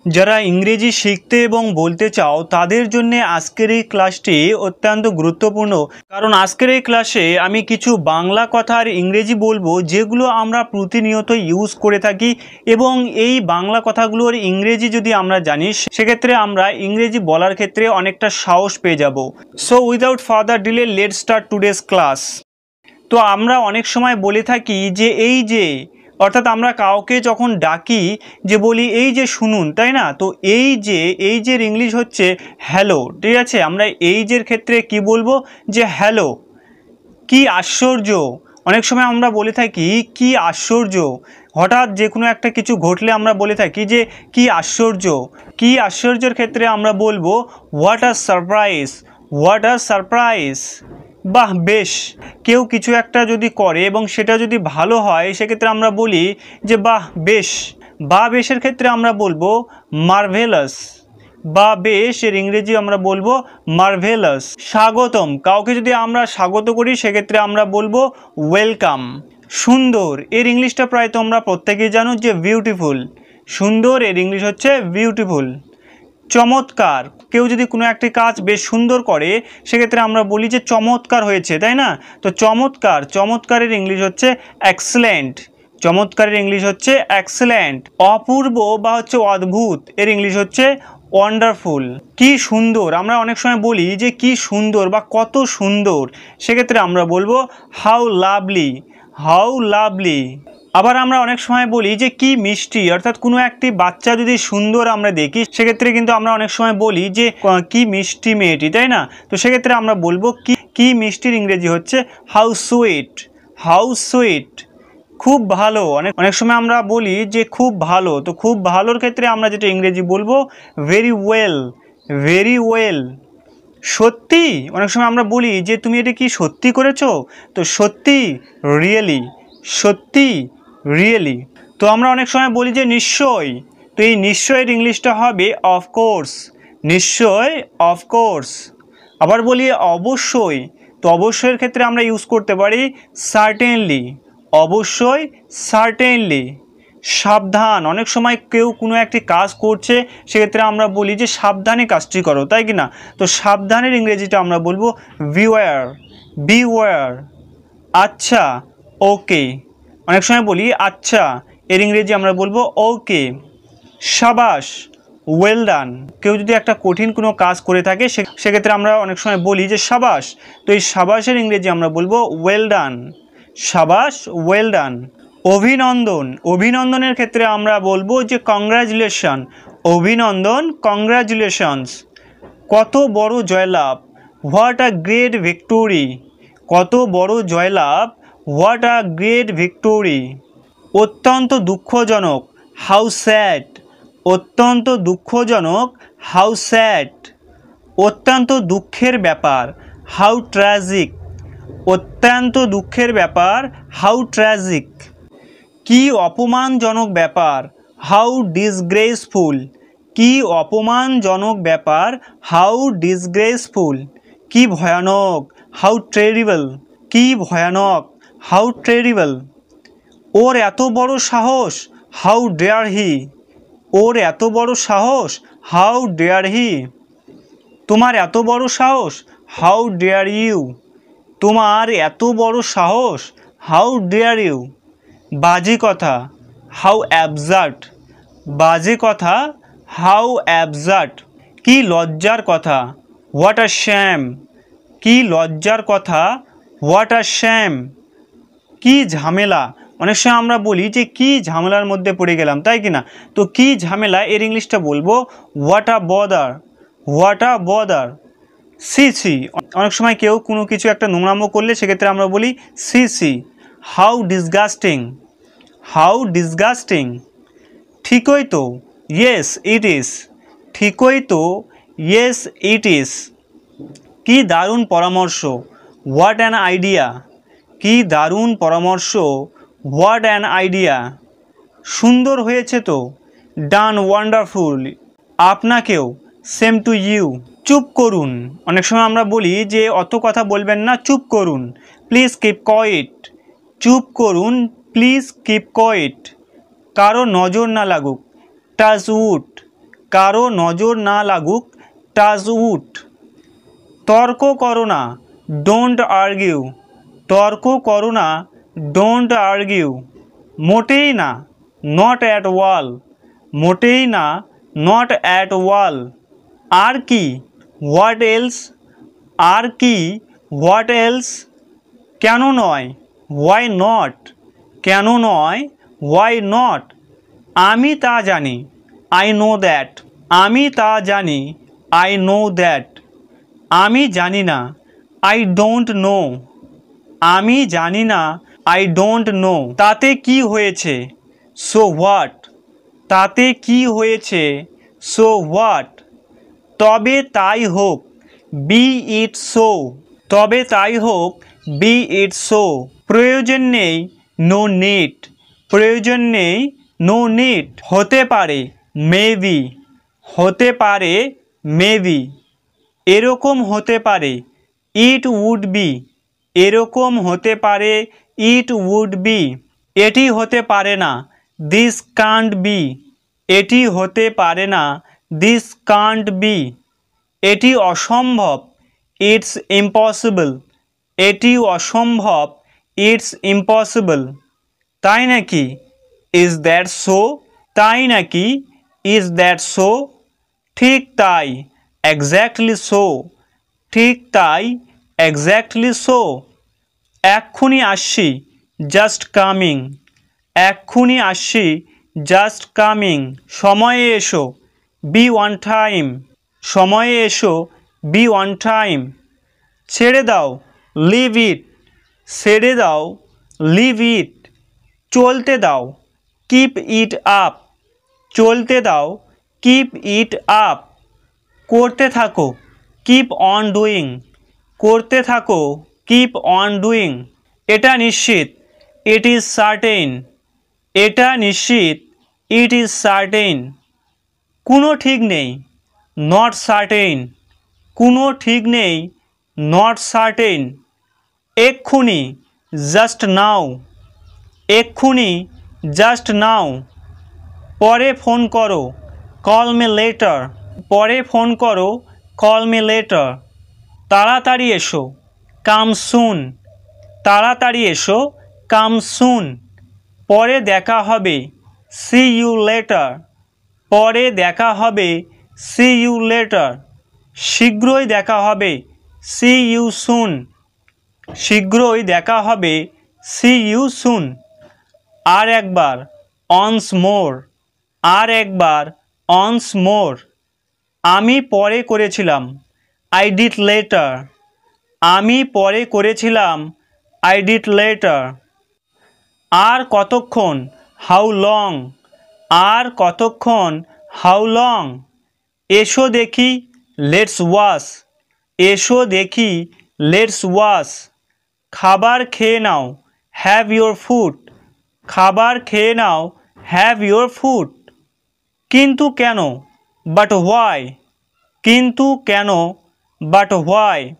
যারা ইংরেজি শিখতে এবং বলতে চাও তাদের জন্য আজকের এই ক্লাসটি অত্যন্ত গুরুত্বপূর্ণ, কারণ আজকের এই ক্লাসে আমি কিছু বাংলা কথার ইংরেজি বলবো যেগুলো আমরা প্রতিনিয়ত ইউজ করে থাকি, এবং এই বাংলা কথাগুলোর ইংরেজি যদি আমরা জানি সেক্ষেত্রে আমরা ইংরেজি বলার ক্ষেত্রে অনেকটা সাহস পেয়ে যাব। So without further delay let's start today's class. তো আমরা অনেক সময় বলে থাকি যে এই যে, অর্থাৎ আমরা কাউকে যখন ডাকি যে বলি এই যে শুনুন, তাই না? তো এই যে ইংলিশ হচ্ছে হ্যালো, ঠিক আছে? আমরা এই যের ক্ষেত্রে কি বলবো? যে হ্যালো। কি আশ্চর্য, অনেক সময় আমরা বলে থাকি কি আশ্চর্য, হঠাৎ যে কোনো একটা কিছু ঘটলে আমরা বলে থাকি যে কি আশ্চর্য। কি আশ্চর্যের ক্ষেত্রে আমরা বলবো what a surprise, what a surprise. বাহ বেশ, কেউ কিছু একটা যদি করে এবং সেটা যদি ভালো হয় সেক্ষেত্রে আমরা বলি যে বাহ বেশ। বা বেশের ক্ষেত্রে আমরা বলবো মার্ভেলাস, বা বেশ এর ইংরেজি আমরা বলবো মার্ভেলাস। স্বাগতম, কাউকে যদি আমরা স্বাগত করি সেক্ষেত্রে আমরা বলবো ওয়েলকাম। সুন্দর এর ইংলিশটা প্রায় তোমরা প্রত্যেকেই জানো যে বিউটিফুল। সুন্দর এর ইংলিশ হচ্ছে বিউটিফুল। চমৎকার, কেউ যদি কোনো একটি কাজ বেশ সুন্দর করে সেক্ষেত্রে আমরা বলি যে চমৎকার হয়েছে, তাই না? তো চমৎকার, চমৎকারের ইংলিশ হচ্ছে এক্সেলেন্ট। চমৎকারের ইংলিশ হচ্ছে এক্সেলেন্ট। অপূর্ব বা হচ্ছে অদ্ভুত এর ইংলিশ হচ্ছে ওয়ান্ডারফুল। কি সুন্দর, আমরা অনেক সময় বলি যে কি সুন্দর বা কত সুন্দর, সেক্ষেত্রে আমরা বলবো হাউ লাভলি, হাউ লাভলি। আবার আমরা অনেক সময় বলি যে কি মিষ্টি, অর্থাৎ কোনো একটি বাচ্চা যদি সুন্দর আমরা দেখি সেক্ষেত্রে কিন্তু আমরা অনেক সময় বলি যে কি মিষ্টি মেয়েটি, তাই না? তো সেক্ষেত্রে আমরা বলবো কি মিষ্টির ইংরেজি হচ্ছে হাউ সুইট, হাউ সুইট। খুব ভালো, অনেক সময় আমরা বলি যে খুব ভালো। তো খুব ভালোর ক্ষেত্রে আমরা যেটা ইংরেজি বলবো ভেরি ওয়েল, ভেরি ওয়েল। সত্যি, অনেক সময় আমরা বলি যে তুমি এটা কি সত্যি করেছো? তো সত্যি, রিয়েলি, সত্যি, রিয়েলি। তো আমরা অনেক সময় বলি যে নিশ্চয়, তো এই নিশ্চয়ের ইংলিশটা হবে অফকোর্স, নিশ্চয়, অফকোর্স। আবার বলি অবশ্যই, তো অবশ্যইয়ের ক্ষেত্রে আমরা ইউজ করতে পারি সার্টেনলি, অবশ্যই, সার্টেনলি। সাবধান, অনেক সময় কেউ কোনো একটি কাজ করছে সেক্ষেত্রে আমরা বলি যে সাবধানে কাজটি করো, তাই কি না? তো সাবধানের ইংরেজিটা আমরা বলবো বিওয়্যার, বিওয়্যার। আচ্ছা, ওকে, অনেক সময় বলি আচ্ছা, এর ইংরেজি আমরা বলবো ওকে। সাবাস, ওয়েল ডান। কেউ যদি একটা কঠিন কোনো কাজ করে থাকে সেক্ষেত্রে আমরা অনেক সময় বলি যে সাবাস। তো এই সাবাসের ইংরেজি আমরা বলবো ওয়েল ডান, সাবাস, ওয়েল ডান। অভিনন্দন, অভিনন্দনের ক্ষেত্রে আমরা বলবো যে কংগ্রাচুলেশন, অভিনন্দন, কংগ্রাচুলেশনস। কত বড় জয়লাভ, হোয়াট আ গ্রেট ভিক্টোরি, কত বড় জয়লাভ, হোয়াট আ গ্রেট ভিক্টোরি। অত্যন্ত দুঃখজনক, হাউ স্যাড, অত্যন্ত দুঃখজনক, হাউ স্যাড। অত্যন্ত দুঃখের ব্যাপার, হাউ ট্র্যাজিক, অত্যন্ত দুঃখের ব্যাপার, হাউ ট্র্যাজিক। কি অপমানজনক ব্যাপার, হাউ ডিসগ্রেসফুল, কি অপমানজনক ব্যাপার, হাউ ডিসগ্রেসফুল। কি ভয়ানক, হাউ টেরিবল, কি ভয়ানক, হাউ টেরিবল। ওর এত বড় সাহস, হাউ ডেয়ার হি, ওর এত বড় সাহস, হাউ ডেয়ার হি। তোমার এত বড় সাহস, হাউ ডেয়ার ইউ, তোমার এত বড় সাহস, হাউ ডেয়ার ইউ। বাজে কথা, হাউ অ্যাবসার্ড, বাজে কথা, হাউ অ্যাবসার্ড। কি লজ্জার কথা, হোয়াট আ শ্যাম, কি লজ্জার কথা, হোয়াট আ শ্যাম। কি ঝামেলা, অনেক সময় আমরা বলি যে কি ঝামেলার মধ্যে পড়ে গেলাম, তাই কি না? তো কি ঝামেলা এর ইংলিশটা বলবো what a bother, what a bother. সি সি, অনেক সময় কেউ কোনো কিছু একটা নোংরামো করলে সেক্ষেত্রে আমরা বলি সি সি, হাউ ডিসগাস্টিং, হাউ ডিসগাস্টিং। ঠিকই তো, ইয়েস ইট ইজ, ঠিকই তো, ইয়েস ইট ইজ। কি দারুণ পরামর্শ, হোয়াট অ্যান আইডিয়া, কি দারুণ পরামর্শ, হোয়াট অ্যান আইডিয়া। সুন্দর হয়েছে তো, ডান ওয়ান্ডারফুল, আপনাকেও, সেম টু ইউ। চুপ করুন, অনেক সময় আমরা বলি যে অত কথা বলবেন না, চুপ করুন, প্লিজ কিপ কোয়েট, চুপ করুন, প্লিজ কিপ কোয়েট। কারো নজর না লাগুক, টাচ উড, কারো নজর না লাগুক, টাচ উড। তর্ক করো না, ডোন্ট আর্গিউ। তর্ক করো না, ডোন্ট আর্গিউ। মোটেই না, নট অ্যাট ওয়াল। মোটেই না, নট অ্যাট ওয়াল। আর কি, হোয়াট এলস। আর কি, হোয়াট এলস। কেন নয়, হোয়াই নট। কেন নয়, হোয়াই নট। আমি তা জানি, আই নো দ্যাট। আমি তা জানি, আই নো দ্যাট। আমি জানি না, আই ডোন্ট নো। আমি জানি না, আই ডোন্ট নো। তাতে কি হয়েছে, সো হোয়াট। তাতে কি হয়েছে, সো হোয়াট। তবে তাই হোক, বি ইট সো। তবে তাই হোক, বি ইট সো। প্রয়োজন নেই, নো নিড। প্রয়োজন নেই, নো নিড। হতে পারে, মেবি। হতে পারে, মেবি। এরকম হতে পারে, ইট উড বি। এরকম হতে পারে, ইট উড বি। এটি হতে পারে না, দিস কান্ট বি। এটি হতে পারে না, দিস কান্ট বি। এটি অসম্ভব, ইটস ইম্পসিবল। এটি অসম্ভব, ইটস ইম্পসিবল। তাই নাকি, ইজ দ্যাট সো। তাই নাকি, ইজ দ্যাট সো। ঠিক তাই, এক্স্যাক্টলি সো। ঠিক তাই, এক্স্যাক্টলি সো। এক্ষুনি আসছি, জাস্ট কামিং। এক্ষুনি আসছি, জাস্ট কামিং। সময়ে এসো, বি অন টাইম। সময়ে এসো, বি অন টাইম। ছেড়ে দাও, লিভ ইট। ছেড়ে দাও, লিভ ইট। চলতে দাও, কিপ ইট আপ। চলতে দাও, কিপ ইট আপ। করতে থাকো, কিপ অন ডুইং। করতে থাকো, কিপ অন ডুইং। এটা নিশ্চিত, ইট ইজ সার্টেন। এটা নিশ্চিত, ইট ইজ সার্টেন। কোনো ঠিক নেই, নট সার্টেন। কোনো ঠিক নেই, নট সার্টেন। এক্ষুনি, জাস্ট নাও। এক্ষুনি, জাস্ট নাও। পরে ফোন করো, কল মি লেটার। পরে ফোন করো, কল মি লেটার। তাড়াতাড়ি এসো, কাম সুন। তাড়াতাড়ি এসো, কাম সুন। পরে দেখা হবে, সি ইউ লেটার। পরে দেখা হবে, সি ইউ লেটার। শীঘ্রই দেখা হবে, সি ইউ সুন। শীঘ্রই দেখা হবে, সি ইউ সুন। আর একবার, অনস মোর। আর একবার, অনস মোর। আমি পরে করেছিলাম, আই ডিড লেটার। আমি পরে করেছিলাম, আই ডিড লেটার। আর কতক্ষণ, হাউ লং। আর কতক্ষণ, হাউ লং। এসো দেখি, লেটস ওয়াশ। এসো দেখি, লেটস ওয়াশ। খাবার খেয়ে নাও, হ্যাভ ইয়োর ফুড। খাবার খেয়ে নাও, হ্যাভ ইয়োর ফুড। কিন্তু কেন, বাট হোয়াই। কিন্তু কেন, বাট হোয়াই।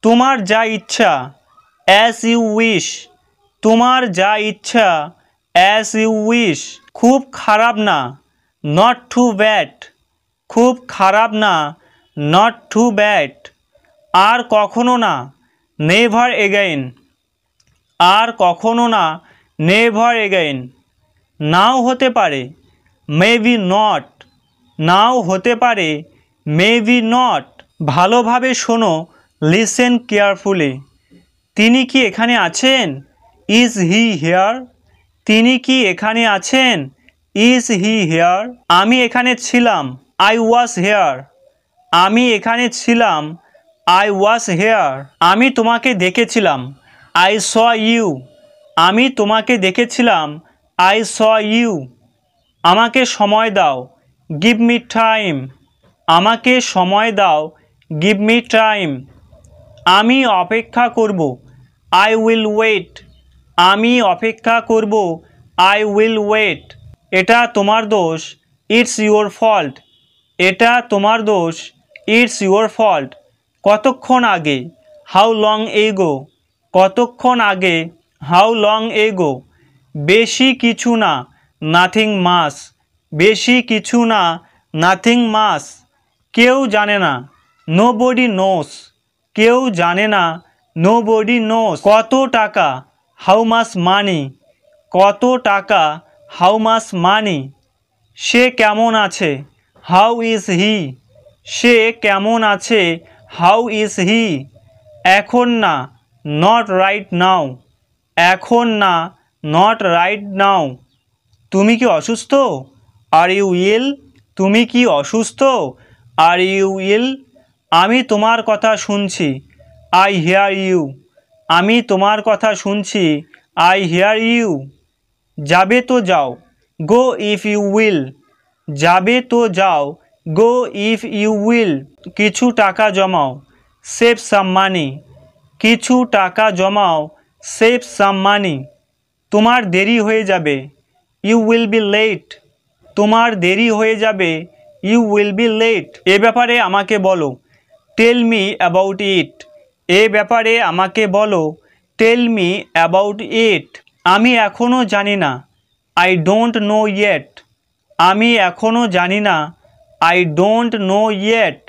তোমার যা ইচ্ছা, অ্যাজ ইউ উইশ। তোমার যা ইচ্ছা, অ্যাজ ইউ উইশ। খুব খারাপ না, নট টু ব্যাড। খুব খারাপ না, নট টু ব্যাড। আর কখনো না, নেভার এগেইন। আর কখনো না, নেভার এগেইন। নাও হতে পারে, মেবি নট। নাও হতে পারে, মেবি নট। ভালোভাবে শোনো, লিসেন কেয়ারফুলি। তিনি কি এখানে আছেন, ইজ হি হেয়ার। তিনি কি এখানে আছেন, ইজ হি হেয়ার। আমি এখানে ছিলাম, আই ওয়াজ হেয়ার। আমি এখানে ছিলাম, আই ওয়াজ হেয়ার। আমি তোমাকে দেখেছিলাম, আই স ইউ। আমি তোমাকে দেখেছিলাম, আই স ইউ। আমাকে সময় দাও, গিভ মি টাইম। আমাকে সময় দাও, গিভ মি টাইম। আমি অপেক্ষা করব, আই উইল ওয়েট। আমি অপেক্ষা করব, আই উইল ওয়েট। এটা তোমার দোষ, ইটস ইউর ফল্ট। এটা তোমার দোষ, ইটস ইউর ফল্ট। কতক্ষণ আগে, হাউ লং এগো। কতক্ষণ আগে, হাউ লং এগো। বেশি কিছু না, নাথিং মাস। বেশি কিছু না, নাথিং মাস, কেউ জানে না। নোবডি নোস, কেউ জানে না। Nobody knows. কত টাকা, হাউ মাস মানি, কত টাকা, হাউ মাস মানি। সে কেমন আছে, হাউ ইজ হি, সে কেমন আছে, হাউ ইজ হি। এখন না, নট রাইট নাও, এখন না, নট রাইট নাও। তুমি কি অসুস্থ, আর ইউ ইল, তুমি কি অসুস্থ, আর ইউ ইল। আমি তোমার কথা শুনছি, আই হিয়ার ইউ, আমি তোমার কথা শুনছি, আই হিয়ার ইউ। যাবে তো যাও, গো ইফ ইউ উইল, যাবে তো যাও, গো ইফ ইউ উইল। কিছু টাকা জমাও, সেভ সাম মানি, কিছু টাকা জমাও, সেভ সাম মানি। তোমার দেরি হয়ে যাবে, ইউ উইল বি লেট, তোমার দেরি হয়ে যাবে, ইউ উইল বি লেট। এ ব্যাপারে আমাকে বলো, টেল মি অ্যাবাউট ইট, এ ব্যাপারে আমাকে বলো, টেল মি অ্যাবাউট ইট। আমি এখনও জানি না, আই ডোন্ট নো ইয়েট, আমি এখনও জানি না, আই ডোন্ট নো ইয়েট।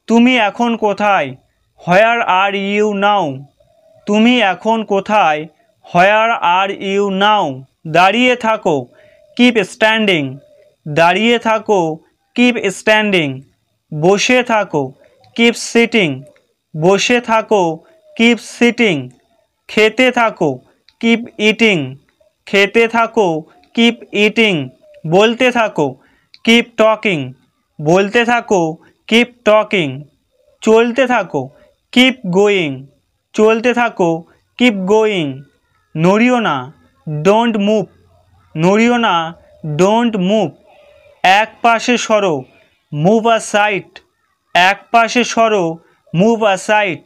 তুমি এখন কোথায়, হোয়ার আর ইউ নাও, তুমি এখন কোথায়, হোয়ার আর ইউ নাও। দাঁড়িয়ে থাকো, কিপ স্ট্যান্ডিং, দাঁড়িয়ে থাকো, কিপ স্ট্যান্ডিং। বসে থাকো, কিপ সিটিং, বসে থাকো, কিপ সিটিং। খেতে থাকো, কিপ ইটিং, খেতে থাকো, কিপ ইটিং। বলতে থাকো, কিপ টকিং, বলতে থাকো, কিপ টকিং। চলতে থাকো, কিপ গোয়িং, চলতে থাকো, কিপ গোয়িং। নড়িও না, ডোন্ট মুভ, নড়িও না, ডোন্ট মুভ। এক পাশে সরো, মুভ আ সাইড, এক পাশে সরো, মুভ আ সাইড।